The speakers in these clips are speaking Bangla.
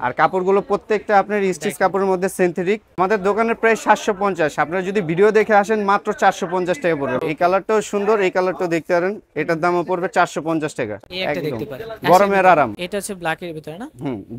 আর কাপড়গুলো প্রত্যেকটা আপনার স্টিচ কাপড়ের মধ্যে সিনথেটিক। আমাদের দোকানের প্রায় 750, আপনারা যদি ভিডিও দেখে আসেন মাত্র 450 টাকা পড়বে। এই কালারটাও সুন্দর, এই কালারটাও দেখতে পারেন, এটার দামও পড়বে 450 টাকা। এই একটা একদম দেখতে পারেন গরমের আরাম। এটা হচ্ছে ব্ল্যাকের ভিতরে না?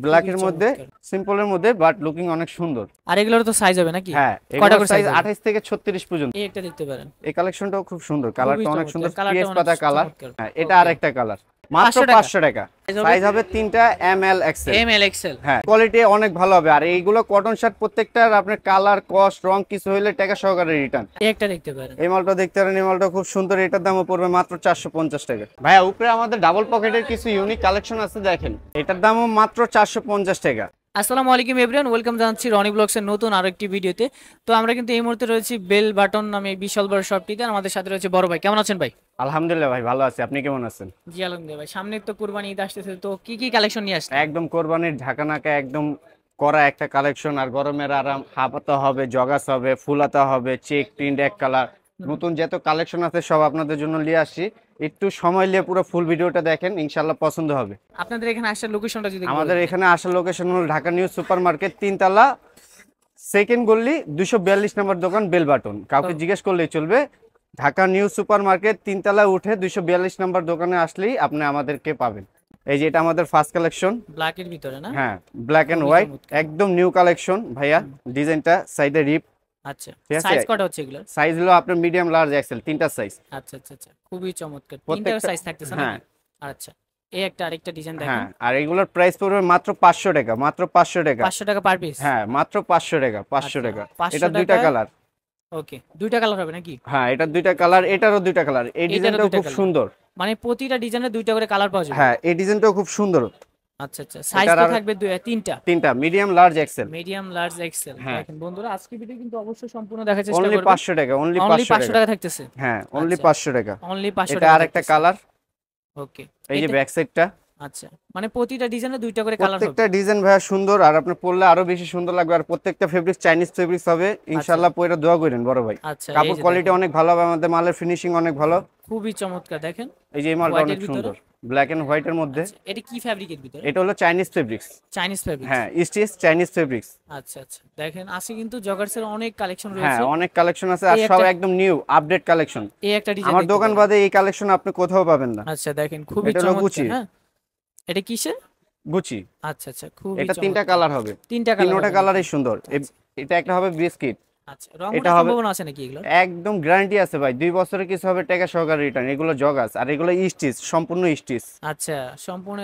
ব্ল্যাকের মধ্যে, সিম্পলের মধ্যে, বাট লুকিং অনেক সুন্দর। আর এগুলোর তো সাইজ হবে নাকি? হ্যাঁ, কয়টা এগুলোর করে সাইজ সাইজ? 28 থেকে 36 পর্যন্ত। এই একটা দেখতে পারেন, এই কালেকশনটাও খুব সুন্দর, কালারটা অনেক সুন্দর, পিএস কালারটা পাতা অনেক কালার। চমৎকার। হ্যাঁ, এটা আরেকটা কালার, মাত্র 500 টাকা। সাইজ হবে তিনটা, M L XL. M L XL. হ্যাঁ, কোয়ালিটি অনেক ভালো হবে। আর এইগুলো কটন শার্ট প্রত্যেকটার আপনার কালার, কস্ট, রং কিছু হইলে টাকা সহকারে রিটার্ন। এই একটা দেখতে পারেন, এই মালটা দেখতে পারেন, এই মালটা খুব সুন্দর, এটার দামও পড়বে মাত্র 450 টাকা। ভাইয়া উপরে আমাদের ডাবল পকেটের কিছু ইউনিক কালেকশন আছে, দেখেন এটার দামও মাত্র 450 টাকা। আসসালামু আলাইকুম এভরিওয়ান, ওয়েলকাম জানাচ্ছি রনি ব্লগসের নতুন আরো একটি ভিডিওতে। তো আমরা কিন্তু এই মুহূর্তে রয়েছি বেল বাটন নামে বিশাল বড় শপটিতে। আমাদের সাথে রয়েছে বড় ভাই। কেমন আছেন ভাই? আলহামদুলিল্লাহ ভাই, ভালো আছি, আপনি কেমন আছেন? জি আলহামদুলিল্লাহ ভাই। সামনে তো কুরবানি ঈদ আসতেছে, তো কি কি কালেকশন নিয়ে আসছেন? একদম কোরবানির ঢাকানাকা একদম করা একটা কালেকশন। আর গরমের আরাম, হাফাতা হবে, জগাস হবে, ফুলাতা হবে, চেক প্রিন্ট, এক কালার, নতুন যত কালেকশন আছে সব আপনাদের জন্য নিয়ে আসছি। একটু সময় নিয়ে পুরো ফুল ভিডিওটা দেখেন, ইনশাল্লাহ পছন্দ হবে। আপনাদের এখানে আসার লোকেশনটা যদি আমাদের এখানে আসার লোকেশন হলো ঢাকা নিউ সুপার মার্কেট, 3 তলা, সেকেন্ড গল্লি, 242 নম্বর দোকান, বেল বাটন। কাউকে জিজ্ঞেস করলেই চলবে। ঢাকা নিউ সুপার মার্কেট 3 তলা উঠে 242 নম্বর দোকানে আসলেই আপনি আমাদেরকে পাবেন। এই যে এটা আমাদের ফার্স্ট কালেকশন, ব্ল্যাকের ভিতরে না? হ্যাঁ, ব্ল্যাক এন্ড হোয়াইট, একদম নিউ কালেকশন ভাইয়া। ডিজাইনটা সাইডে রিপ। আচ্ছা, সাইজ কত হচ্ছে এগুলো? সাইজ হলো আপনার মিডিয়াম, লার্জ, এক্সেল, তিনটা সাইজ। আচ্ছা আচ্ছা আচ্ছা, খুবই চমৎকার, তিনটা সাইজ থাকতেছে না? হ্যাঁ আচ্ছা, এই একটা আরেকটা ডিজাইন দেখেন। হ্যাঁ, আর এগুলোর প্রাইস পড়বে মাত্র 500 টাকা, মাত্র 500 টাকা। 500 টাকা পার পিস? হ্যাঁ, মাত্র 500 টাকা, 500 টাকা। 500 এটা দুইটা টাকায়? কালার। ওকে, দুইটা কালার হবে নাকি? হ্যাঁ, এটা দুইটা কালার, এটারও দুইটা কালার। এই ডিজাইনটাও খুব সুন্দর, মানে প্রতিটা ডিজাইনে দুইটা করে কালার পাওয়া যাবে? হ্যাঁ, এই ডিজাইনটাও খুব সুন্দর। আচ্ছা আচ্ছা, সাইজ তো থাকবে তিনটা? তিনটা, medium, large, XL. Medium, large, XL. হ্যাঁ, দেখেন বন্ধুরা, আজকে ভিডিও কিন্তু অবশ্যই সম্পূর্ণ দেখার চেষ্টা অনলি করবেন। 500 টাকা, অনলি 500 টাকা থাকতেছে? হ্যাঁ, অনলি 500 টাকা। অনলি 500 এটা টাকা। আরেকটা কালার। ওকে, এই যে ব্যাক সাইডটা। আচ্ছা, মানে প্রতিটা ডিজাইনে দুইটা করে কালার হবে? প্রত্যেকটা ডিজাইন ভাইয়া সুন্দর, আর আপনি পরলে আরো বেশি সুন্দর লাগবে। আর প্রত্যেকটা ফেব্রিক চাইনিজ ফেব্রিক্স হবে, ইনশাআল্লাহ পরে দোয়া করেন বড় ভাই। আচ্ছা, কাপড় কোয়ালিটি অনেক ভালো হবে, আমাদের মালের ফিনিশিং অনেক ভালো, খুবই চমৎকার। দেখেন এই যে এই মালটা অনেক সুন্দর, ব্ল্যাক এন্ড হোয়াইট এর মধ্যে। এটা কি ফেব্রিকের ভিতরে? এটা হলো চাইনিজ ফেব্রিক্স। Chinese fabric? হ্যাঁ, স্টিচ চাইনিজ ফেব্রিক্স। আচ্ছা আচ্ছা, দেখেন আজকে কিন্তু জগার্সের অনেক কালেকশন রয়েছে। হ্যাঁ, অনেক কালেকশন আছে, আর সব একদম নিউ আপডেট কালেকশন। এই একটা ডিজাইন আমার দোকান বাদে এই কালেকশন আপনি কোথাও পাবেন না। আচ্ছা, দেখেন খুবই চমৎকার। হ্যাঁ, এটা কিসের? গুচি। আচ্ছা আচ্ছা, খুবই এটা তিনটা কালার হবে, তিনটা কালার, তিনটা কালারই সুন্দর। এটা একটা হবে বিস্কিট। আচ্ছা, রং ওঠার সম্ভাবনা আছে নাকি এগুলো? একদম গ্যারান্টি আছে ভাই, 2 বছরের কিছু হবে টাকা সহকারে রিটার্ন। এগুলো জগাস, আর এগুলো স্টিচ, সম্পূর্ণ স্টিচ। আচ্ছা, সম্পূর্ণ।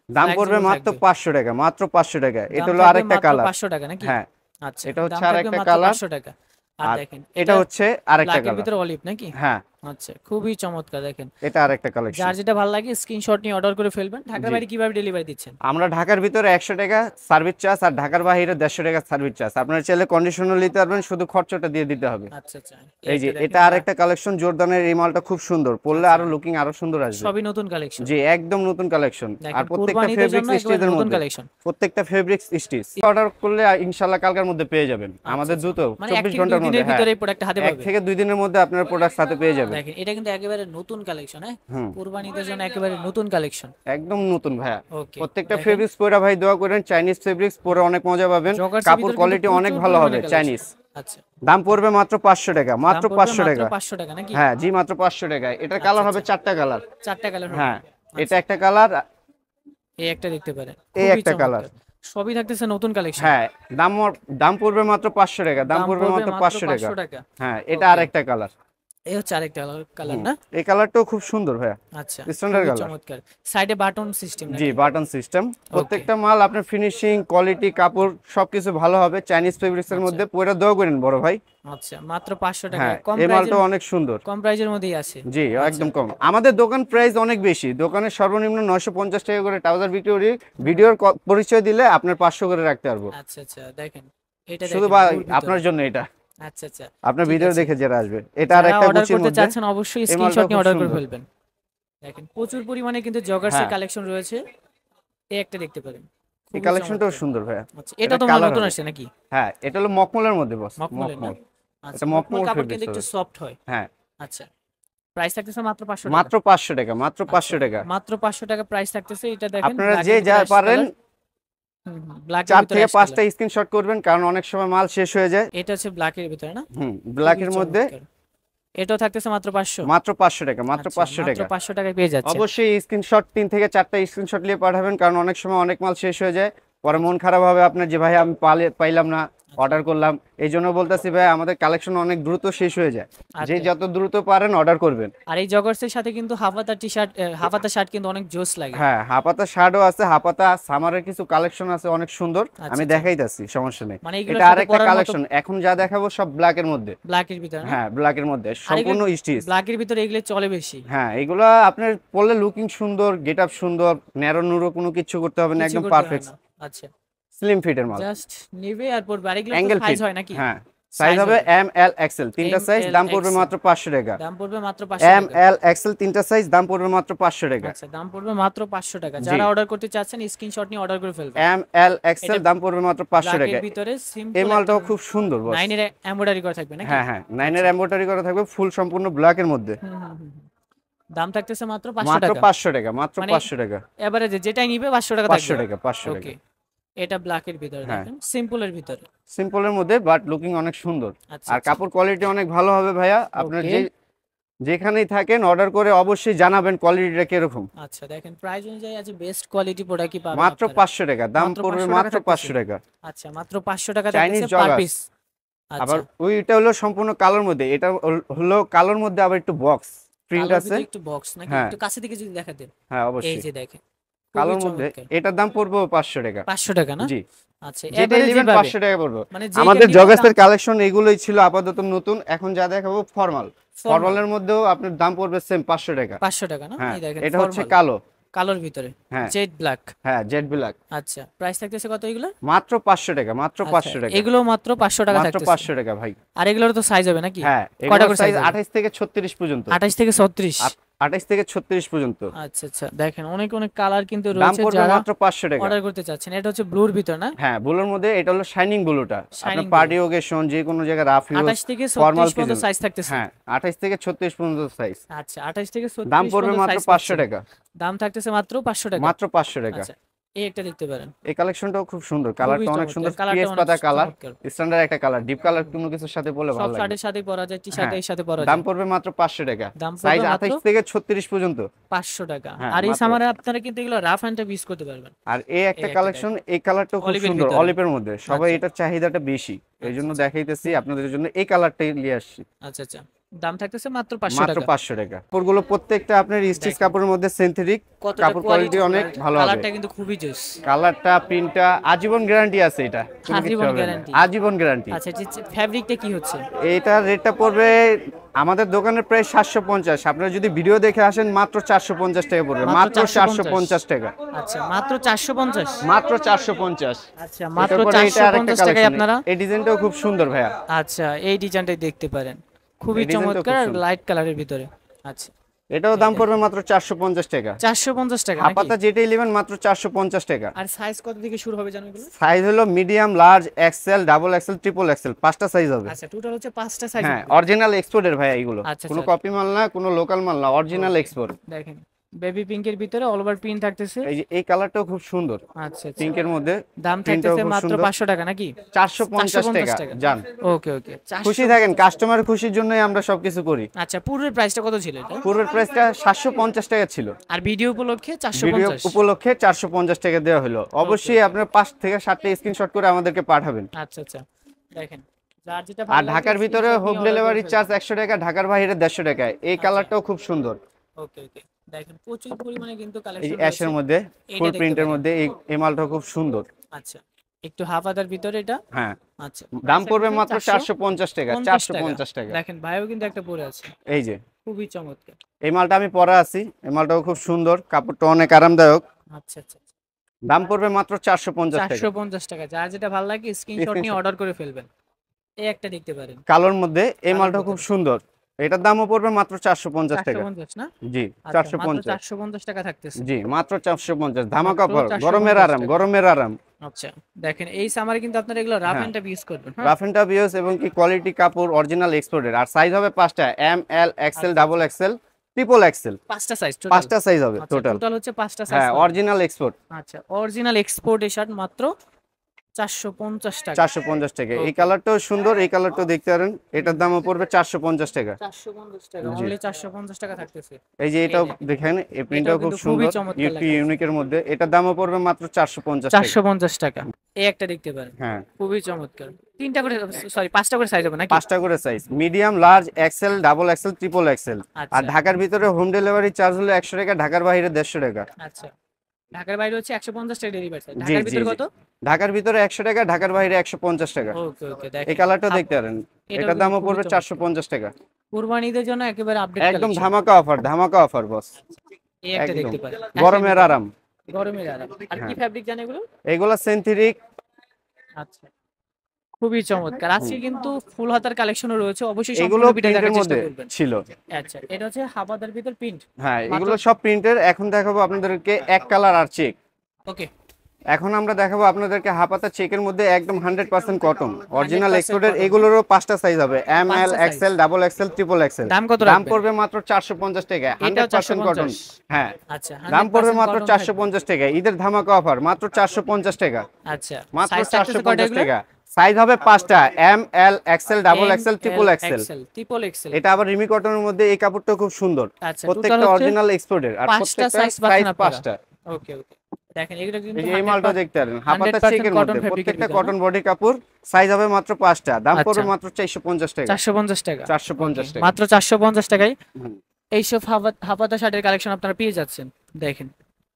দাম পড়বে মাত্র 500 টাকা, মাত্র 500 টাকা। এটা হলো আরেকটা কালার। 500 টাকা নাকি? হ্যাঁ, আচ্ছা, এটা হচ্ছে আরেকটা কালার, 500 টাকা। আর দেখেন এটা হচ্ছে আরেকটা কালার, কালার, ভিতরে অলিভ নাকি? হ্যাঁ। আচ্ছা, খুবই চমৎকার। দেখেন এটা আরেকটা কালেকশন। যার যেটা ভালো লাগে স্ক্রিনশট নিয়ে অর্ডার করে ফেলবেন। ঢাকার বাইরে কিভাবে ডেলিভারি দিচ্ছেন? আমরা ঢাকার ভিতরে 100 টাকা সার্ভিস চার্জ, আর ঢাকার বাইরে 150 টাকা সার্ভিস চার্জ। আপনারা চাইলে কন্ডিশনাল নিতে পারবেন, শুধু খরচটা দিয়ে দিতে হবে। আচ্ছা আচ্ছা, এই যে এটা আরেকটা কালেকশন, জর্দানের। এই মালটা খুব সুন্দর, পরলে আরো লুকিং আরো সুন্দর আসবে। সবই নতুন কালেকশন? জি, একদম নতুন কালেকশন। আর প্রত্যেকটা কুরবানিদের জন্য ফেব্রিক্স স্টিচের নতুন মধ্যে, কালেকশন, প্রত্যেকটা ফেব্রিক্স স্টিচ। অর্ডার করলে ইনশাআল্লাহ কালকের মধ্যে পেয়ে যাবেন আমাদের দ্রুত, মানে 24 ঘন্টার মধ্যে। হ্যাঁ, ভিতরে প্রোডাক্ট হাতে পাবেন, 1 থেকে 2 দিনের মধ্যে আপনার প্রোডাক্ট সাথে পেয়ে যাবেন। দেখেন এটা কিন্তু একেবারে নতুন কালেকশন। হ্যাঁ, কুরবানিদের জন্য একেবারে নতুন কালেকশন, একদম নতুন ভাইয়া। ওকে, প্রত্যেকটা ফেব্রিক্স পরে ভাই দোয়া করেন, চাইনিজ ফেব্রিক্স পরে অনেক মজা পাবেন। কাপড় কোয়ালিটি অনেক ভালো হবে, চাইনিজ। আচ্ছা, দাম পড়বে মাত্র 500 টাকা, মাত্র 500 টাকা। 500 টাকা নাকি? হ্যাঁ জি, মাত্র 500 টাকা। এটার কালার হবে 4টা কালার। 4টা কালার হবে? হ্যাঁ, এটা একটা কালার, এই একটা দেখতে পারেন, এই একটা কালার। সবই থাকতেছে নতুন কালেকশন। হ্যাঁ, দাম পড়বে মাত্র 500 টাকা, দাম পড়বে মাত্র 500 টাকা। হ্যাঁ, এটা আরেকটা কালার। এই হচ্ছে আরেকটা কালার না? এই কালারটাও খুব সুন্দর ভাইয়া। আচ্ছা, স্ট্যান্ডার্ড কালার, চমৎকার। সাইডে বাটন সিস্টেম নাকি? জি, বাটন সিস্টেম। প্রত্যেকটা মাল আপনার ফিনিশিং, কোয়ালিটি, কাপড় সবকিছু ভালো হবে, চাইনিজ ফেব্রিক্স এর মধ্যে। পরে দোয়া করেন বড় ভাই। আচ্ছা, মাত্র 500 টাকা। হ্যাঁ, কম এই প্রাইসে, মালটা অনেক সুন্দর, কম প্রাইজের মধ্যেই আছে। জি, একদম কম। আমাদের দোকান প্রাইস অনেক বেশি, দোকানের সর্বনিম্ন 950 টাকা করে ট্রাউজার বিক্রি করি। ভিডিওর পরিচয় দিলে আপনার 500 করে রাখতে পারবো। আচ্ছা আচ্ছা, দেখেন এটা শুধু আপনার জন্য এটা। আচ্ছা আচ্ছা, আপনার ভিডিও দেখে যারা আসবে। এটা আরেকটা অর্ডার গুচির করতে মধ্যে, চাচ্ছেন অবশ্যই স্ক্রিনশট নিয়ে অর্ডার করে ফেলবেন। দেখেন প্রচুর পরিমাণে কিন্তু জগার্সের কালেকশন রয়েছে। এই একটা দেখতে পারেন, এই কালেকশনটাও সুন্দর ভাইয়া। আচ্ছা, এটা তো নতুন আসছে নাকি? হ্যাঁ, এটা হলো মকমলের মধ্যে বস, মকমল। এটা মকমল কাপড় ফেব্রিক্স কিন্তু একটু সফট হয়। হ্যাঁ। আচ্ছা, প্রাইস থাকতেছে মাত্র 500 টাকা? মাত্র 500 টাকা, মাত্র 500 টাকা, মাত্র 500 টাকা প্রাইস থাকতেছে। এটা দেখেন আপনারা যে যা পারেন ব্ল্যাকের 4 ভিতরে থেকে অ্যাশ 5টা কালার। স্ক্রিনশট করবেন, কারণ অনেক সময় মাল শেষ হয়ে যায়। এটা হচ্ছে ব্ল্যাকের ভিতরে না? ব্ল্যাকের খুবই মধ্যে চমৎকার। এটাও থাকতেছে মাত্র 500। মাত্র 500 টাকা, মাত্র আচ্ছা, 500 মাত্র টাকা। 500 টাকায় পেয়ে যাচ্ছে। অবশ্যই স্ক্রিনশট 3 থেকে 4টা স্ক্রিনশট নিয়ে পাঠাবেন, কারণ অনেক সময় অনেক মাল শেষ হয়ে যায়, পরে মন খারাপ হবে আপনার যে ভাই আমি পাইলাম না, অর্ডার করলাম। এই জন্য বলতেছি ভাই আমাদের কালেকশন অনেক দ্রুত শেষ হয়ে যায়, যে আচ্ছা। যত দ্রুত পারেন অর্ডার করবেন। আর এই জগার্সের সাথে কিন্তু হাফাতা টি-শার্ট, হাফাতা শার্ট কিন্তু অনেক জোস লাগে। হ্যাঁ, হাপাতা শার্টও আছে, হাপাতা সামারের কিছু কালেকশন আছে অনেক সুন্দর, আচ্ছা, আমি আচ্ছা। দেখাইতাছি, সমস্যা নেই। মানে এগুলোর এটা সাথে আরেকটা পরার মতো কালেকশন, এখন যা দেখাবো সব ব্ল্যাকের মধ্যে। ব্ল্যাকের ভিতরে না? হ্যাঁ, ব্ল্যাকের মধ্যে আর সম্পূর্ণ এগুলো স্টিচ। ব্ল্যাকের ভিতরে এগুলো চলে বেশি। হ্যাঁ, এগুলো আপনার পরলে লুকিং সুন্দর, গেট আপ সুন্দর, ন্যারো নুরো কোনো কিছু করতে হবে না, কিছু একদম করতে হয় পারফেক্ট না। আচ্ছা, স্লিম ফিটের মাল। জাস্ট নিবে আর পরবে। আর এগুলো তো অ্যাঙ্গেল সাইজ ফিট। হয় নাকি? হ্যাঁ, সাইজ সাইজ হবে হবে। এম এল এক্সেল, তিনটা সাইজ, ML, দাম পড়বে XL মাত্র 500 টাকা। দাম পড়বে মাত্র 500 এম টাকা। এল এক্সেল তিনটা সাইজ, দাম পড়বে মাত্র 500 টাকা। আচ্ছা, দাম পড়বে মাত্র 500 টাকা। জি। যারা অর্ডার করতে চাচ্ছেন স্ক্রিনশট নিয়ে অর্ডার করে ফেলবেন। এম এল এক্সেল এটা দাম পড়বে মাত্র 500 ব্ল্যাকের টাকা। ভিতরে এই সিম্পল মালটাও খুব সুন্দর বস। 9 এর এমব্রয়ডারি করা থাকবে নাকি? হ্যাঁ হ্যাঁ, 9 এর এমব্রয়ডারি করা থাকবে, ফুল সম্পূর্ণ ব্ল্যাকের মধ্যে। হুম, হুম, হুম, হুম। দাম থাকতেছে মাত্র 500 মাত্র টাকা। 500 টাকা, মাত্র মানে 500 টাকা। এভারেজে যেটাই নিবে 500 টাকা 500 থাকবে। টাকা, 500 টাকা। ওকে। এটা ব্ল্যাকের ভিতরে হ্যাঁ। দেখেন, সিম্পলের ভিতরে। সিম্পলের মধ্যে বাট লুকিং অনেক সুন্দর। আচ্ছা, আর আচ্ছা। কাপড় কোয়ালিটি অনেক ভালো হবে ভাইয়া, আপনার ওকে। যেখানেই থাকেন অর্ডার করে অবশ্যই জানাবেন কোয়ালিটিটা কিরকম। আচ্ছা, দেখেন প্রাইস অনুযায়ী আছে বেস্ট কোয়ালিটি প্রোডাক্টই পাবেন মাত্র আপনারা। 500 টাকা, দাম মাত্র পড়বে 500 টাকা মাত্র থাকতেছে। 500 টাকা। আচ্ছা, মাত্র 500 টাকা চাইনিজ থাকতেছে পার জগার্স। পিস। আবার আচ্ছা। ওইটা হলো সম্পূর্ণ কালোর মধ্যে, এটা হলো কালোর মধ্যে আবার একটু বক্স প্রিন্ট কালোর আছে। ভিতরে একটু বক্স নাকি? হ্যাঁ একটু কাছে থেকে যদি দেখাতেন। হ্যাঁ, এই অবশ্যই যে দেখেন, খুবই কালোর মধ্যে, চমৎকার। এটার দাম পড়বে 500 টাকা। 500 টাকা না? জি, আচ্ছা, যেটাই এভারেজ নেবেন যেভাবে 500 টাকা পড়বে। মানে যেইটা আমাদের নিবে জগার্সের দাম কালেকশন এগুলোই ছিল আপাতত নতুন, এখন যা দেখাবো ফর্মাল। ফর্মাল ফর্মালের মধ্যেও আপনার দাম পড়বে সেম 500 টাকা। 500 টাকা না? হ্যাঁ, এই দেখেন এটা হচ্ছে ফর্মাল কালো। কালোর ভিতরে হ্যাঁ জেড ব্ল্যাক। হ্যাঁ, জেড ব্ল্যাক। আচ্ছা, প্রাইস থাকতেছে কত এগুলো? মাত্র 500 টাকা, মাত্র আচ্ছা, 500 টাকা, এগুলো মাত্র 500 টাকা মাত্র থাকতেছে। 500 টাকা ভাই। আর এগুলোর তো সাইজ হবে নাকি? হ্যাঁ, কয়টা এগুলোর করে সাইজ সাইজ হবে? 28 থেকে 36 পর্যন্ত। 28 থেকে 36। 28 থেকে 36 পর্যন্ত। আচ্ছা, আচ্ছা, দেখেন অনেক অনেক কালার কিন্তু দাম রয়েছে পড়বে যারা মাত্র 500 টাকা। অর্ডার করতে চাচ্ছেন। এটা হচ্ছে ব্লুর ভিতর না? হ্যাঁ, ব্লুর মধ্যে এটা হলো শাইনিং ব্লুটা, আপনার Shining পার্টি ওকেশন যে কোনো জায়গায় রাফ ইউজ, 28 থেকে ফর্মাল 36 পর্যন্ত কিছু। সাইজ থাকতেছে। হ্যাঁ, 28 থেকে 36 পর্যন্ত সাইজ। আচ্ছা, 28 থেকে 36 দাম পড়বে পর্যন্ত মাত্র সাইজ 500 পাচ্ছেন। টাকা। দাম থাকতেছে মাত্র 500 টাকা। মাত্র 500 টাকা। আচ্ছা, এই একটা দেখতে পারেন। এই কালেকশনটাও খুব সুন্দর, খুবই কালারটা অনেক চমৎকার। সুন্দর, কালারটা পিএস অনেক পাতা কালার, চমৎকার। স্ট্যান্ডার্ড একটা কালার, ডিপ কালার কোনো কিছুর সাথে পরলে সব ভালো লাগবে। শার্টের সাথে পরা যায়, টি-শার্ট হ্যাঁ, এর সাথে পরা দাম যায়। পড়বে মাত্র 500 টাকা। দাম পড়বে সাইজ মাত্র 28 থেকে 36 পর্যন্ত। 500 টাকা। হ্যাঁ, আর এই মাত্র। সামারে আপনারা কিন্তু এগুলো রাফ এন্ড টাফ ইউজ করতে পারবেন। আর এই একটা একটা কালেকশন, এই কালারটাও খুব অলিভের সুন্দর, ভিতরে। অলিভের মধ্যে, সবাই আচ্ছা। এটার চাহিদাটা বেশি, এই জন্য আচ্ছা, দেখাইতেছি আপনাদের জন্য, এই কালারটাই নিয়ে আসছি। আচ্ছা, আচ্ছা, দাম থাকতেছে মাত্র 500 মাত্র টাকা। 500 টাকা। কাপড়গুলো প্রত্যেকটা আপনার স্টিচ দেখেন। কাপড়ের মধ্যে সিনথেটিক, কতটা কাপড় কোয়ালিটি অনেক ভালো হবে। কালারটা কিন্তু খুবই জোস। কালারটা, প্রিন্টটা আজীবন গ্যারান্টি আছে, এটা কোনো কিছু আজীবন হবে না। guarantee। আজীবন গ্যারান্টি। আচ্ছা, ফ্যাব্রিকটা কি হচ্ছে? এইটার রেটটা পড়বে আমাদের দোকানের প্রায় 750, আপনারা যদি ভিডিও দেখে আসেন মাত্র 450 টাকা পড়বে, মাত্র মাত্র 450 টাকা, আচ্ছা, মাত্র 450। মাত্র 450। আচ্ছা, মাত্র এটা আরেকটা 450 টাকায় কালেকশন, আপনারা। এই ডিজাইনটাও খুব সুন্দর ভাইয়া। আচ্ছা, এই ডিজাইনটাই দেখতে পারেন, খুবই এই ডিজাইনটাও খুব চমৎকার, সুন্দর। লাইট কালারের ভিতরে। আচ্ছা, এটাও দাম পড়বে মাত্র 450 টাকা। 450 টাকা নাকি? হাপাতা যেটাই নেবেন মাত্র 450 টাকা। আর সাইজ কত থেকে শুরু হবে জানো এগুলো? সাইজ হলো medium, large, XL, double XL, triple XL, 5টা সাইজ হবে। আচ্ছা, টোটাল হচ্ছে 5টা সাইজ। হ্যাঁ, অরিজিনাল এক্সপোর্টের ভাইয়া এগুলো, আচ্ছা, কোনো আচ্ছা। কপি মাল না, কোনো লোকাল মাল না, অরিজিনাল এক্সপোর্ট। দেখেন, বেবি পিঙ্কের ভিতরে অল ওভার প্রিন্ট থাকতেছে। এই যে এই কালারটাও খুব সুন্দর, আচ্ছা, আচ্ছা। পিঙ্কের মধ্যে, দাম প্রিন্টটাও থাকতেছে খুব মাত্র সুন্দর। 500 টাকা নাকি? 450 টাকা জান। ওকে, ওকে। খুশি থাকেন, কাস্টমার খুশির জন্যই আমরা সবকিছু করি। আচ্ছা, পূর্বের প্রাইসটা কত ছিল এটা? পূর্বের প্রাইসটা 750 টাকা ছিল, আর ভিডিও উপলক্ষে ভিডিও 450। উপলক্ষে 450 টাকা দেওয়া হলো। অবশ্যই আপনার 5 থেকে 7টা স্ক্রিনশট করে আমাদেরকে পাঠাবেন। আচ্ছা, আচ্ছা, দেখেন যার যেটা আর ভালো লাগে ঢাকার ভিতরে screenshot হোম নিয়ে order ডেলিভারি করে চার্জ 100 টাকা, ঢাকার বাইরে 150 টাকা। এই কালারটাও খুব সুন্দর, ফেলবেন। ওকে, ওকে, দেখেন প্রচুর পরিমাণে কিন্তু এই কালেকশন যে অ্যাশের মধ্যে, এইটা ফুল দেখতে প্রিন্টের পারেন। মধ্যে, এই মালটাও খুব সুন্দর। আচ্ছা, একটু হাফ আদার ভিতরে এটা। হ্যাঁ, আচ্ছা, দাম price পড়বে থাকতেছে মাত্র 450 টাকা, 450 টাকা। দেখেন ভাইও কিন্তু একটা পরে আছে, এই যে খুবই চমৎকার। এই মালটা আমি পরা আছি, এই মালটাও খুব সুন্দর, কাপড়টা অনেক আরামদায়ক। আচ্ছা, আচ্ছা, দাম পড়বে মাত্র 450 টাকা। 450 টাকা। যার যেটা ভালো লাগে স্ক্রিনশট নিয়ে অর্ডার করে ফেলবেন। এই একটা দেখতে পারেন কালোর মধ্যে এই কালোর মালটা খুব মধ্যে। সুন্দর, এটার দামও পড়বে মাত্র 450 টাকা। 450 না? জি, আচ্ছা, মাত্র 450। 450 টাকা থাকতেছে। জি, মাত্র 450, ধামাকা মাত্র অফার, 450 গরমের আরাম, টাকা। গরমের আরাম। আচ্ছা, দেখেন এই সামারে কিন্তু আপনারা এগুলো রাফ হ্যাঁ। এন্ড টাফ ইউজ করবেন। হ্যাঁ, রাফ এন্ড টাফ ইউজ এবং কি কোয়ালিটি কাপড়, অরিজিনাল এক্সপোর্টের। আর সাইজ হবে 5টা, এম, এল, এক্সেল, আচ্ছা, ডাবল এক্সেল, ট্রিপল এক্সেল, পাঁচটা সাইজ, পাঁচটা সাইজ হবে টোটাল। টোটাল হচ্ছে পাঁচটা সাইজ। হ্যাঁ, অরিজিনাল এক্সপোর্ট। আচ্ছা, অরিজিনাল এক্সপোর্ট এই শার্ট মাত্র 450 টাকা। 450 টাকা। এই কালারটাও সুন্দর, এই কালারটাও দেখতে পারেন, এটার দামও পড়বে 450 টাকা। 450 টাকা, অনলি 450 টাকা থাকতেছে। এই যে এটাও দেখেন, এই প্রিন্টটাও খুব সুন্দর, ইউপি ইউনিকের মধ্যে, এটার দামও পড়বে মাত্র 450 টাকা। 450 টাকা। এই একটা দেখতে পারেন, হ্যাঁ খুবই চমৎকার। তিনটা করে, সরি পাঁচটা করে সাইজ হবে নাকি? পাঁচটা করে size, medium, large, XL, double XL, triple XL. আর ঢাকার ভিতরে হোম ডেলিভারি চার্জ হলো 100 টাকা, ঢাকার বাইরে 150 টাকা। আচ্ছা, ঢাকার বাইরে হচ্ছে 150 টাকা ডেলিভারি চার্জ, ঢাকার ভিতরে কত? ঢাকার ভিতরে 100 টাকা, ঢাকার বাইরে 150 টাকা। ওকে ওকে, দেখেন এই কালারটা দেখতে পারেন, এটার দামও পড়বে 450 টাকা। কুরবানিদের জন্য একেবারে আপডেট একদম ধামাকা অফার, ধামাকা অফার বস। এই একটা একদম দেখতে পারেন, গরমের আরাম। গরমের আরাম। আর কি ফ্যাব্রিক জানেন এগুলো? এগুলা সিনথেটিক। আচ্ছা, খুবই চমৎকার। আজকে কিন্তু ফুল হাতার কালেকশনও রয়েছে, অবশ্যই এগুলো সম্পূর্ণ ভিডিও প্রিন্টের দেখার চেষ্টা মধ্যে করবেন। ছিল। আচ্ছা, এটা হচ্ছে হাবাদার ভিতর প্রিন্ট। হ্যাঁ, এগুলো সব প্রিন্টের। এখন দেখাবো আপনাদেরকে এক কালার আর চেক। ওকে, এখন আমরা দেখাবো আপনাদেরকে হাফাতা চেকের মধ্যে একদম 100% কটন, অরিজিনাল এক্সপোর্টের। এগুলোরও পাঁচটা সাইজ হবে, M, L, XL, double XL, triple XL. দাম কত? দাম পড়বে মাত্র 450 টাকা, 100% কটন। হ্যাঁ, আচ্ছা, দাম পড়বে মাত্র 450 টাকা। ঈদের ধামাকা অফার, মাত্র 450 টাকা। আচ্ছা, মাত্র 450 টাকা। সাইজ হবে পাঁচটা, M, L, XL, double XL, triple XL. Triple XL. এটা আবার রিমি কটনের মধ্যে, এই কাপড়টা খুব সুন্দর, প্রত্যেকটা অরিজিনাল এক্সপোর্টের, আর প্রত্যেকটা সাইজ পাঁচটা। ওকে ওকে, দেখেন এগুলো কিন্তু এই মালটা দেখতে পারেন, হাফাতা চেকের মধ্যে, প্রত্যেকটা কটন বডি কাপড়। সাইজ হবে মাত্র পাঁচটা, দাম পড়বে মাত্র 450 টাকা। 450 টাকা, 450 টাকা, মাত্র 450 টাকায় এইসব হাফাতা শার্টের কালেকশন আপনারা পেয়ে যাচ্ছেন। দেখেন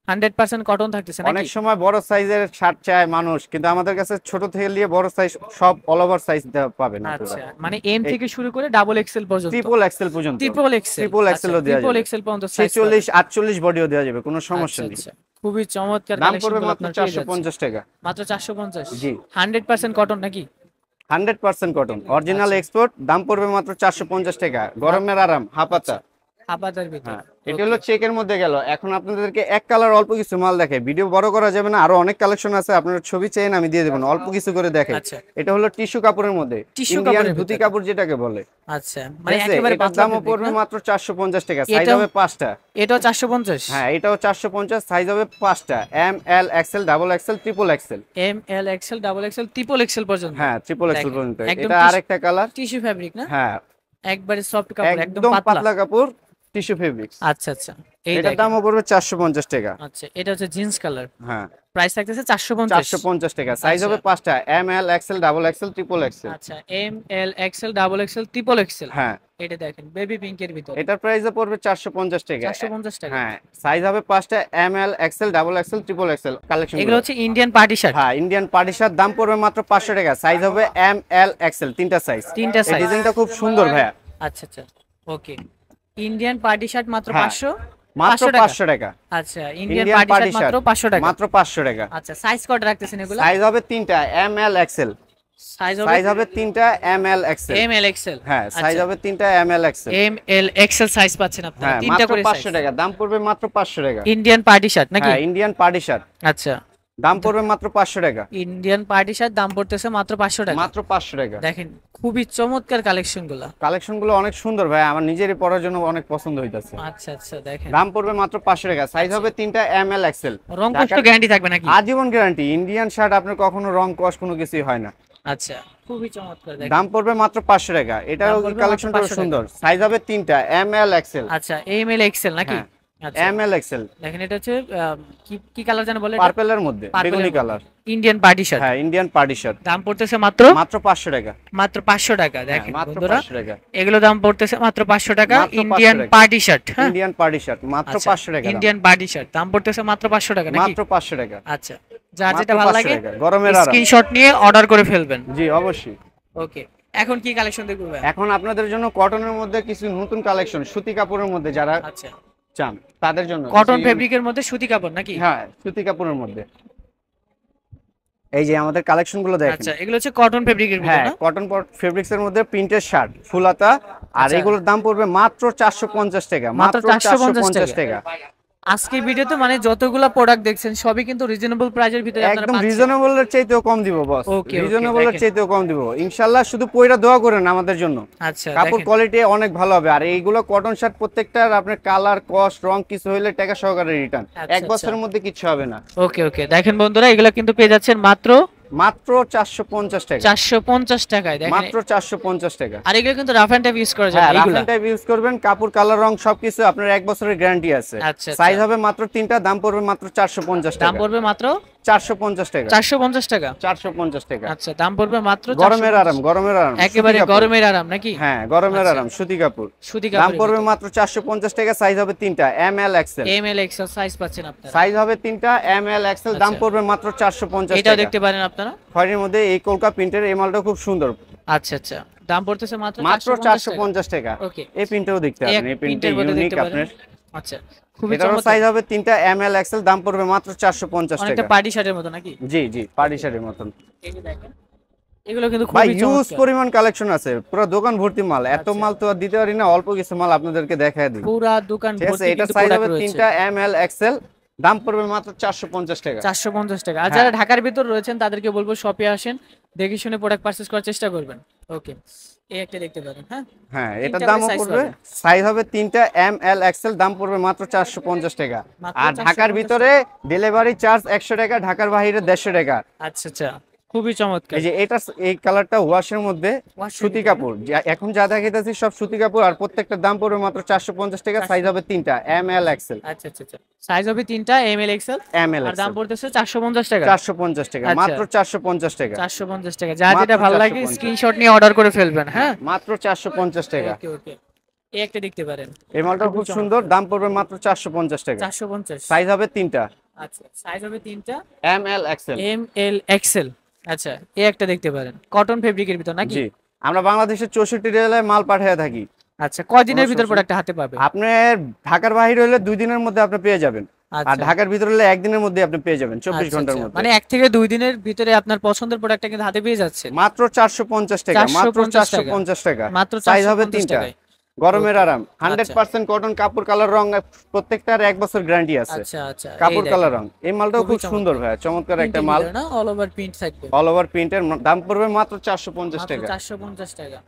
100% কটন থাকতেছে নাকি? অনেক সময় বড় সাইজের শার্ট চায় মানুষ, কিন্তু আমাদের কাছে ছোট থেকে নিয়ে বড় সাইজ সব অল ওভার সাইজ পাবেন আপনারা। আচ্ছা, মানে এম থেকে শুরু করে ডাবল এক্সেল পর্যন্ত, ট্রিপল এক্সেল পর্যন্ত, ট্রিপল এক্সেল, ট্রিপল এক্সেলও দেওয়া যাবে, ট্রিপল এক্সেল পর্যন্ত সাইজ 46 48 বডিও দেওয়া যাবে, কোনো সমস্যা নেই। খুবই চমৎকার দাম কালেকশন, পড়বে মাত্র আপনারা 450 টাকা। মাত্র 450। জি, 100% কটন নাকি? 100% কটন, অরিজিনাল এক্সপোর্ট। দাম পড়বে মাত্র 450 টাকা। গরমের আরাম, হাফাতা। হাফাতার ভিতর। এটা হলো চেকের মধ্যে গেল। এখন আপনাদেরকে এক কালার অল্প কিছু মাল দেখে, ভিডিও বড় করা যাবে না, আরো অনেক কালেকশন আছে, আপনারা ছবি চেন আমি দিয়ে দেবেন, অল্প কিছু করে দেখে। এটা হলো টিস্যু কাপড়ের মধ্যে, ইন্ডিয়ান ধুতি কাপড় যেটাকে বলে। আচ্ছা, মানে একেবারে এটার দামও পড়বে মাত্র 450 টাকা। সাইজ হবে পাঁচটা। এটাও 450? হ্যাঁ, এটাও 450, সাইজ হবে পাঁচটা, M, L, XL, double XL, triple XL. M, L, XL, double XL, triple XL পর্যন্ত। হ্যাঁ, ট্রিপল এক্সেল পর্যন্ত। এটা আরেকটা কালার, টিস্যু ফ্যাব্রিক না? হ্যাঁ, একবারে সফট কাপড়, একদম পাতলা কাপড়, টিস্যু ফেব্রিক্স। আচ্ছা আচ্ছা, এটার দামও পড়বে 450 টাকা। আচ্ছা, এটা হচ্ছে জিন্স কালার। হ্যাঁ, প্রাইস থাকতেছে 450। 450 টাকা। সাইজ হবে পাঁচটা, M, L, XL, double XL, triple XL. আচ্ছা, M, L, XL, double XL, triple XL. হ্যাঁ, এটা দেখেন বেবি পিঙ্কের ভিতর, এটার প্রাইস পড়বে 450 টাকা। 450 টাকা। হ্যাঁ, সাইজ হবে পাঁচটা, M, L, XL, double XL, triple XL collection. এগুলো হচ্ছে ইন্ডিয়ান পার্টি শার্ট। হ্যাঁ, ইন্ডিয়ান পার্টি শার্ট। দাম পড়বে মাত্র 500 টাকা। সাইজ হবে এম, এল, এক্সেল, তিনটা সাইজ। এই ডিজাইনটা খুব সুন্দর ভাইয়া। আচ্ছা আচ্ছা, ওকে। ইন্ডিয়ান পার্টি শার্ট মাত্র 500, মাত্র 500 টাকা। আচ্ছা, ইন্ডিয়ান পার্টি শার্ট মাত্র 500 টাকা, মাত্র 500 টাকা। আচ্ছা, সাইজ কত রাখতেছেন এগুলো? সাইজ হবে তিনটা, এম, এল, এক্সেল। সাইজ হবে তিনটা, M, L, XL. M, L, XL. হ্যাঁ, সাইজ হবে তিনটা, M, L, XL. M, L, XL size পাচ্ছেন আপনারা, তিনটা করে 500 টাকা। দাম পড়বে মাত্র 500 টাকা। ইন্ডিয়ান পার্টি শার্ট নাকি? হ্যাঁ, ইন্ডিয়ান পার্টি শার্ট। আচ্ছা, দাম পড়বে মাত্র 500 টাকা। ইন্ডিয়ান পার্টি শার্ট দাম পড়তেছে মাত্র 500 টাকা। মাত্র 500 টাকা। দেখেন খুবই চমৎকার কালেকশন গুলো অনেক সুন্দর ভাই, আমার নিজেরই পরার জন্য অনেক পছন্দ হইতাছে। আচ্ছা আচ্ছা, দেখেন দাম পড়বে মাত্র 500 টাকা। সাইজ হবে তিনটা, এম, এল, এক্সেল। রং কষ্ট গ্যারান্টি থাকবে নাকি? আজীবন গ্যারান্টি। ইন্ডিয়ান শার্ট আপনার কখনো রং কস কোনো কিছুই হয় না। আচ্ছা, খুবই চমৎকার। দেখেন দাম পড়বে মাত্র 500 টাকা। এটাও কালেকশনটা সুন্দর। সাইজ হবে তিনটা, এম, এল, এক্সেল। আচ্ছা, এম, এল, এক্সেল নাকি? আচ্ছা, এম, এল, এক্সেল। দেখেন এটা হচ্ছে কি কালার জানো বলে? পার্পলের মধ্যে, বেগুনি কালার। Indian party shirt. হ্যাঁ, ইন্ডিয়ান পার্টি শার্ট। দাম পড়তেছে মাত্র 500 টাকা। মাত্র 500 টাকা। দেখেন মাত্র বন্ধুরা, 500 টাকা। এগুলো দাম পড়তেছে মাত্র 500 টাকা। Indian party shirt, Indian party shirt মাত্র 500 টাকা। ইন্ডিয়ান পার্টি শার্ট দাম পড়তেছে মাত্র 500 টাকা নাকি? মাত্র 500 টাকা। আচ্ছা, যার যেটা ভালো লাগে গরমের আরাম, স্ক্রিনশট নিয়ে অর্ডার করে ফেলবেন। জি, অবশ্যই। ওকে, এখন কি কালেকশন দেখব ভাই? এখন আপনাদের জন্য কটনের মধ্যে কিছু নতুন কালেকশন, সুতি কাপড়ের মধ্যে যারা আচ্ছা চান তাদের জন্য। কটন ফেব্রিকের মধ্যে সুতি কাপড় নাকি? হ্যাঁ, সুতি কাপড়ের মধ্যে এই যে আমাদের কালেকশন গুলো দেখেন। আচ্ছা, এগুলো হচ্ছে কটন ফেব্রিকের ভিতর না? হ্যাঁ, কটন ফেব্রিক্স এর মধ্যে প্রিন্টেড শার্ট, ফুলাতা। আর এগুলোর দাম পড়বে মাত্র 450 টাকা। মাত্র 450 টাকা। আজকের ভিডিওতে মানে যতগুলা প্রোডাক্ট দেখছেন সবই কিন্তু রিজনেবল প্রাইজের ভিতরে আপনারা একদম পাচ্ছেন। রিজনেবলের চাইতেও কম দিব বস, ওকে, রিজনেবলের দেখেন। চাইতেও কম দিব ইনশাআল্লাহ। শুধু পয়রা দোয়া করেন আমাদের জন্য, আচ্ছা কাপড় দেখেন। কোয়ালিটি অনেক ভালো হবে। আর এইগুলো কটন শার্ট প্রত্যেকটার আপনার কালার কস্ট রং কিছু হইলে টাকা সহকারে রিটার্ন, আচ্ছা, এক বছরের মধ্যে কিছু হবে না। ওকে ওকে, দেখেন বন্ধুরা এগুলো কিন্তু পেয়ে যাচ্ছেন মাত্র মাত্র 450 টাকা, 450 টাকায়। দেখেন মাত্র 450 টাকা। আর এগুলো কিন্তু রাফ এন্ড টাইপ ইউজ করা যাবে হ্যাঁ, রাফ এইগুলা। এন্ড টাইপ ইউজ করবেন, কাপড় কালার রং সবকিছু আপনার এক বছরের গ্যারান্টি আছে। আচ্ছা, সাইজ হবে মাত্র 3টা, দাম পড়বে মাত্র 450 দাম টাকা। পড়বে মাত্র 450 টাকা, 450 টাকা। 450 টাকা। আচ্ছা, দাম পড়বে মাত্র গরমের 450 আরাম, গরমের আরাম, একেবারে সুতি কাপড়। গরমের আরাম নাকি? হ্যাঁ, গরমের আচ্ছা। আরাম সুতি কাপড়। সুতি দাম কাপড় পড়বে মাত্র 450 টাকা। সাইজ হবে 3টা, M L XL. M L XL size পাচ্ছেন আপনারা। সাইজ হবে 3টা, এম এল এক্সেল। দাম আচ্ছা। পড়বে মাত্র 450 এটাও টাকা। দেখতে পারেন আপনারা। খয়েরির মধ্যে এই কলকা প্রিন্টের এই মালটা খুব সুন্দর, আচ্ছা আচ্ছা, দাম পড়তেছে মাত্র মাত্র 450 টাকা। ওকে, এই প্রিন্টও দেখতে পারেন, এই প্রিন্টটা প্রিন্টের মধ্যে ইউনিক দেখতে পারেন। আপনার। আচ্ছা, খুবই এটারও চমৎকার। সাইজ হবে 3টা, এম এল এক্সেল। দাম পড়বে মাত্র 450 অনেকটা টাকা। পার্টি শার্টের মতো নাকি? জি জি, পার্টি শার্টের মতন। এই যে দেখেন, এগুলো কিন্তু ভাই খুবই ইউজ চমৎকার। পরিমাণ কালেকশন আছে, পুরো দোকান ভর্তি মাল। এত আচ্ছা। মাল তো আর দিতে পারি না, অল্প কিছু মাল আপনাদেরকে দেখায় দিই। পুরা দোকান ঠিক আছে, ভর্তি এটা কিন্তু সাইজ প্রোডাক্ট হবে রয়েছে। 3টা, এম এল এক্সেল। দাম পড়বে মাত্র 450 টাকা। 450 টাকা। আর হ্যাঁ। যারা ঢাকার ভিতর রয়েছেন তাদেরকে বলবো শপে আসেন, দেখে শুনে প্রোডাক্ট পারচেজ করার চেষ্টা করবেন। ওকে, এই একটা দেখতে পারেন। হ্যাঁ, হ্যাঁ, এটার তিনটা দামও করে size পড়বে, পাবেন। সাইজ হবে 3টা, এম এল এক্সেল। দাম পড়বে মাত্র 450 টাকা। মাত্র আর ঢাকার 450 ভিতরে ডেলিভারি চার্জ 100 টাকা, ঢাকার বাইরে 150 টাকা। আচ্ছা আচ্ছা, খুবই চমৎকার। এই যে এটা, এই কালারটা ওয়াশের মধ্যে Wash এর সুতি ভিতরে কাপড়, এখন যা দেখাইতেছি সব সুতি কাপড়। আর প্রত্যেকটার দাম পড়বে মাত্র 450 টাকা। সাইজ হবে 3টা, এম এল এক্সেল। আচ্ছা আচ্ছা আচ্ছা, সাইজ হবে 3টা, M L XL. M L আর দাম এক্সেল, পড়তেছে 450 টাকা। 450 টাকা, আচ্ছা। মাত্র 450 টাকা। 450 টাকা, যা মাত্র যেটা ভালো লাগে 450 স্ক্রিনশট নিয়ে অর্ডার করে ফেলবেন। হ্যাঁ, মাত্র 450 টাকা। ওকে ওকে, এই একটা দেখতে পারেন। এই মালটা খুব সুন্দর, দাম পড়বে মাত্র 450 টাকা। 450। সাইজ হবে 3টা, আচ্ছা, সাইজ হবে 3টা, M L XL. M L XL. আচ্ছা, এই একটা দেখতে পারেন, কটন ফেব্রিকের ভিতর নাকি? জি, আমরা বাংলাদেশের 64 জেলায় মাল পাঠিয়ে থাকি। আচ্ছা, কয়দিনের ভিতর সমস্যা প্রোডাক্টটা হাতে পাবে? আপনার ঢাকার বাইরে হলে 2 দিনের মধ্যে আপনি পেয়ে যাবেন, আর আচ্ছা ঢাকার ভিতরে হলে 1 দিনের মধ্যে আপনি পেয়ে যাবেন, 24 আচ্ছা, ঘন্টার আচ্ছা। মধ্যে। মানে 1 থেকে 2 দিনের ভিতরে আপনার পছন্দের প্রোডাক্টটা কিন্তু হাতে পেয়ে যাচ্ছে। মাত্র 450 টাকা, মাত্র 450 টাকা। 450 টাকা। মাত্র সাইজ হবে 450 3টা, টাকায়। গরমের Okay, আরাম, 100% কটন কাপড়, কালার রং প্রত্যেকটার 1 বছর গ্যারান্টি আছে। আচ্ছা আচ্ছা, কাপড় কালার রং। এই মালটাও খুবই খুব সুন্দর ভাই, চমৎকার একটা মাল। না, অল ওভার প্রিন্ট থাকবে। অল ওভার প্রিন্টের, দাম পড়বে মাত্র 450 মাত্র টাকা। 450 টাকা।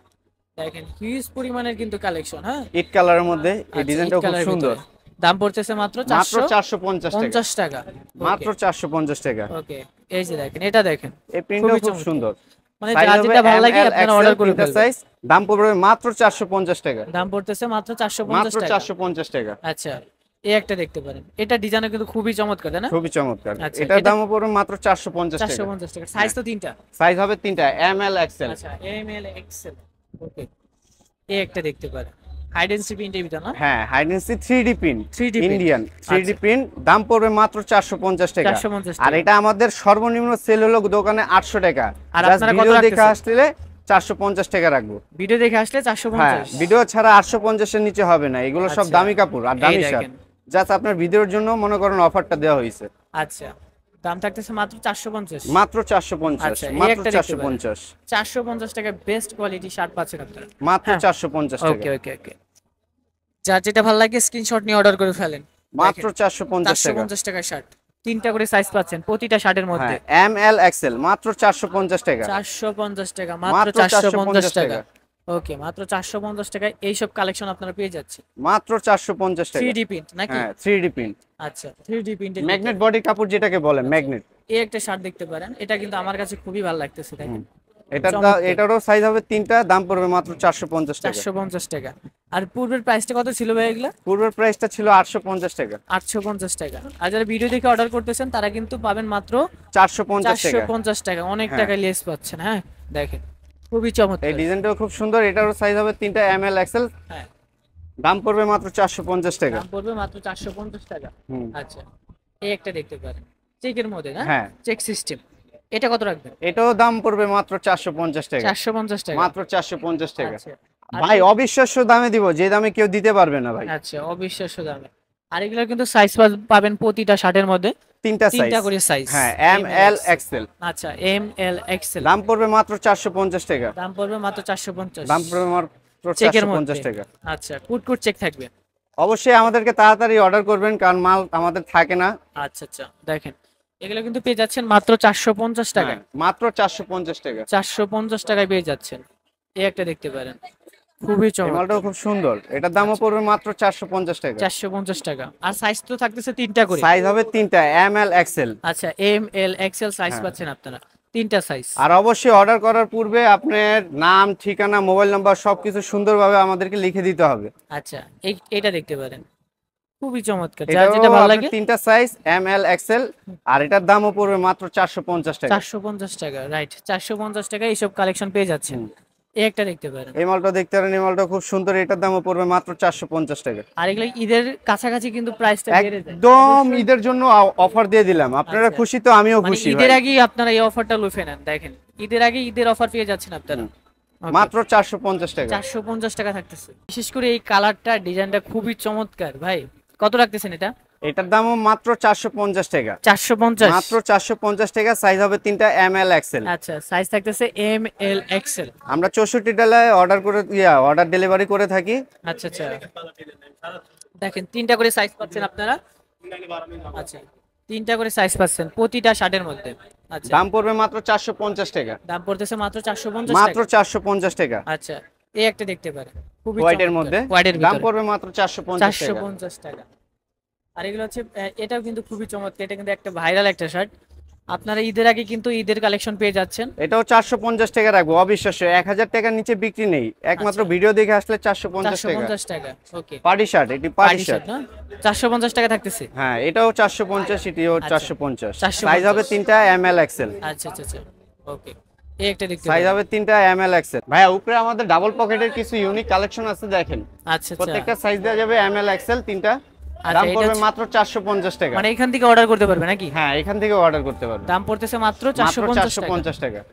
দেখেন হিউজ পরিমাণের কিন্তু কালেকশন। হ্যাঁ, ইট কালারের মধ্যে এই আচ্ছা, ডিজাইনটাও ইট খুব কালারের সুন্দর। ভিতরে। দাম পড়তেছে মাত্র মাত্র 450 টাকা, 450 টাকা। মাত্র 450 টাকা। ওকে, এই যে দেখেন, এটা দেখেন, এই প্রিন্টটাও খুব চমৎকার। সুন্দর। মানে সাইজ যা হবে যেটা ভালো লাগে ML, আপনারা XL, অর্ডার করে তিনটা ফেলবেন। সাইজ। দাম পড়বে মাত্র 450 টাকা, দাম পড়তেছে মাত্র 450 মাত্র টাকা। 450 টাকা। আচ্ছা, এই একটা দেখতে পারেন, এটা ডিজাইনও কিন্তু খুবই চমৎকার, তাই না? খুবই চমৎকার। আচ্ছা, এটার এটা- দামও পড়বে মাত্র 450 টাকা। 450 টাকা। সাইজ তো 3টা। সাইজ হবে 3টা, এম এল এক্সেল। আচ্ছা, এম এল এক্সেল। ওকে, এই একটা দেখতে পারেন, হাই ডেনসিটি প্রিন্টের ভিতর না? হ্যাঁ, high density 3D print, 3D print। Indian 3D আচ্ছা। প্রিন্ট। দাম পড়বে মাত্র 450 টাকা। 450 আর টাকা। এটা আমাদের সর্বনিম্ন সেল হলো দোকানে 800 টাকা। আর জাস্ট আপনারা কত ভিডিও দেখে রাখতেছেন? আসলে 450 টাকা রাখবো। ভিডিও দেখে আসলে হ্যাঁ, 450। ভিডিও ছাড়া 850 এর নিচে হবে না। এগুলো সব আচ্ছা। দামি কাপড় আর এই দামি দেখেন। শার্ট। জাস্ট আপনার ভিডিওর জন্য মনে করেন অফারটা দেওয়া হয়েছে। আচ্ছা, দাম থাকতেছে মাত্র 450। মাত্র 450, আচ্ছা, এই মাত্র একটা দেখতে পারেন। 450, 450 টাকা বেস্ট কোয়ালিটি শার্ট পাচ্ছেন আপনারা। মাত্র হ্যাঁ। 450 ওকে টাকা, ওকে ওকে, যার যেটা ভালো লাগে স্ক্রিনশট নিয়ে অর্ডার করে ফেলেন। মাত্র 450 টাকা। 450 টাকা শার্ট, 3টা করে সাইজ পাচ্ছেন প্রতিটা শার্টের মধ্যে। হ্যাঁ, এম এল এক্সেল, মাত্র 450 টাকা, 450 টাকা, মাত্র মাত্র 450 450 টাকা। টাকা। ওকে, মাত্র 450 টাকায় এইসব কালেকশন আপনারা পেয়ে যাচ্ছেন। মাত্র 450 টাকা। 3D প্রিন্ট নাকি? হ্যাঁ, 3D প্রিন্ট, আচ্ছা, 3D প্রিন্টের ম্যাগনেট বডি কাপড় যেটাকে বলে ম্যাগনেট। এই একটা শার্ট দেখতে পারেন, এটা কিন্তু আমার কাছে খুবই ভালো লাগতেছে। দেখেন, এটারও সাইজ হবে 3টা, দাম পড়বে মাত্র 450 টাকা। 450 টাকা। আর পূর্বের প্রাইসটা কত ছিল ভাই এগুলা? পূর্বের প্রাইসটা ছিল 850 টাকা, 850 টাকা। আর যারা ভিডিও দেখে অর্ডার করতেছেন তারা কিন্তু পাবেন মাত্র 450 টাকা। 450 টাকা, অনেক হ্যাঁ। টাকা লেস পাচ্ছেন। হ্যাঁ, দেখেন, খুবই চমৎকার। এই ডিজাইনটাও খুব সুন্দর। এটারও সাইজ হবে 3টা, এম এল এক্সেল। হ্যাঁ, দাম পড়বে মাত্র 450 টাকা। দাম পড়বে মাত্র 450 টাকা। হুম। আচ্ছা, এই একটা দেখতে পারেন, চেকের মধ্যে না? হ্যাঁ। Check system. এটা কত রাখবেন? এটাও দাম পড়বে মাত্র 450 টাকা, 450 টাকা। মাত্র 450 টাকা। আচ্ছা, ভাই অবিশ্বাস্য দামে দিব, যে দামে কেউ দিতে পারবে না ভাই। আচ্ছা, অবিশ্বাস্য দামে। আর এগুলো কিন্তু সাইজ পাবেন প্রতিটা শার্টের মধ্যে, 3টা সাইজ। 3টা করে সাইজ। হ্যাঁ, এম এল এক্সেল। আচ্ছা, এম এল এক্সেল। দাম পড়বে মাত্র 450 টাকা, দাম পড়বে মাত্র 450। দাম পড়বে মাত্র চেকের মধ্যে। 450 টাকা। আচ্ছা, কুটকুট চেক থাকবে। অবশ্যই আমাদেরকে তাড়াতাড়ি অর্ডার করবেন, কারণ মাল আমাদের থাকে না। আচ্ছা আচ্ছা, দেখেন এগুলো কিন্তু পেয়ে যাচ্ছেন মাত্র 450 টাকায়। হ্যাঁ, মাত্র 450 টাকা। 450 টাকায় পেয়ে যাচ্ছেন। এই একটা দেখতে পারেন, খুবই এই চমৎকার। মালটাও খুব সুন্দর, এটার দামও পড়বে মাত্র 450 টাকা। 450 টাকা। আর সাইজ তো থাকতেছে তিনটা করে। সাইজ হবে তিনটা, এম এল এক্সেল। আচ্ছা, এম এল এক্সেল সাইজ হ্যাঁ। পাচ্ছেন আপনারা, তিনটা সাইজ। আর অবশ্যই অর্ডার করার পূর্বে আপনার নাম, ঠিকানা, মোবাইল নাম্বার সবকিছু সুন্দরভাবে আমাদেরকে লিখে দিতে হবে। আচ্ছা, এটা দেখতে পারেন, খুবই চমৎকার, যার এটাও যেটা ভালো আপনার লাগে। তিনটা সাইজ, এম এল এক্সেল, আর এটার দামও পড়বে মাত্র 450 টাকা। 450 টাকা, রাইট। 450 টাকা এইসব কালেকশন পেয়ে যাচ্ছেন। এই একটা দেখতে পারেন। এই মালটা দেখতে পারেন, এই মালটা খুব সুন্দর, এটার দামও পড়বে মাত্র 450 টাকা। আর এগুলো ঈদের কাছাকাছি কিন্তু প্রাইসটা বেড়ে যায়। একদম ঈদের জন্য অফার দিয়ে দিলাম, আপনারা আচ্ছা। খুশি তো আমিও মানে খুশি ঈদের ভাই। আগেই আপনারা এই অফারটা লুফে নেন, দেখেন ঈদের আগে ঈদের অফার পেয়ে যাচ্ছেন আপনারা। Okay, মাত্র 450 টাকা। 450 টাকা থাকতেছে। বিশেষ করে এই কালারটা, ডিজাইনটা খুবই চমৎকার ভাই। কত রাখতেছেন এটা? এটার দামও মাত্র 450 টাকা। 450 মাত্র 450 টাকা। সাইজ হবে তিনটা, এম এল এক্সেল। আচ্ছা, সাইজ থাকতেছে এম এল এক্সেল। আমরা 64 ডলারে অর্ডার ডেলিভারি করে থাকি। আচ্ছা আচ্ছা, দেখেন তিনটা করে সাইজ পাচ্ছেন আপনারা। আচ্ছা, তিনটা করে সাইজ পাচ্ছেন প্রতিটা শার্টের মধ্যে। আচ্ছা, দাম পড়বে মাত্র 450 টাকা। দাম পড়তেছে মাত্র 450 মাত্র টাকা। 450 টাকা। আচ্ছা, এই একটা দেখতে পারেন, খুবই হোয়াইটের মধ্যে হোয়াইটের দাম ভিতরে পড়বে মাত্র 450 টাকা। 450 টাকা। আর এগুলো হচ্ছে এটাও কিন্তু খুবই চমৎকার, এটা কিন্তু একটা ভাইরাল একটা শার্ট। আপনারা ঈদের আগে কিন্তু ঈদের কালেকশন পেয়ে যাচ্ছেন। এটাও 450 টাকা রাখবো, অবিশ্বাস্য, 1000 টাকার নিচে বিক্রি নেই, একমাত্র আচ্ছা। ভিডিও দেখে আসলে 450 টাকা। 450 টাকা, ওকে। পার্টি শার্ট, এটি পার্টি পার্টি শার্ট। শার্ট না, 450 টাকা থাকতেছে। হ্যাঁ, এটাও 450, এটিও আচ্ছা। 450। 450 সাইজ হবে তিনটা, এম এল এক্সেল। আচ্ছা আচ্ছা আচ্ছা, ওকে। এই একটা দেখতে সাইজ পারেন। হবে তিনটা, এম এল এক্সেল। ভাইয়া উপরে আমাদের ডাবল পকেটের কিছু ইউনিক কালেকশন আছে, দেখেন। আচ্ছা আচ্ছা, প্রত্যেকটা সাইজ দেওয়া যাবে, এম এল এক্সেল তিনটা। আচ্ছা, দাম এটা পড়বে হচ্ছে- মাত্র 450 টাকা। মানে এখান থেকে অর্ডার করতে পারবে নাকি? হ্যাঁ, এখান থেকে অর্ডার করতে পারবেন। দাম পড়তেছে মাত্র মাত্র 450 টাকা। 450 টাকা।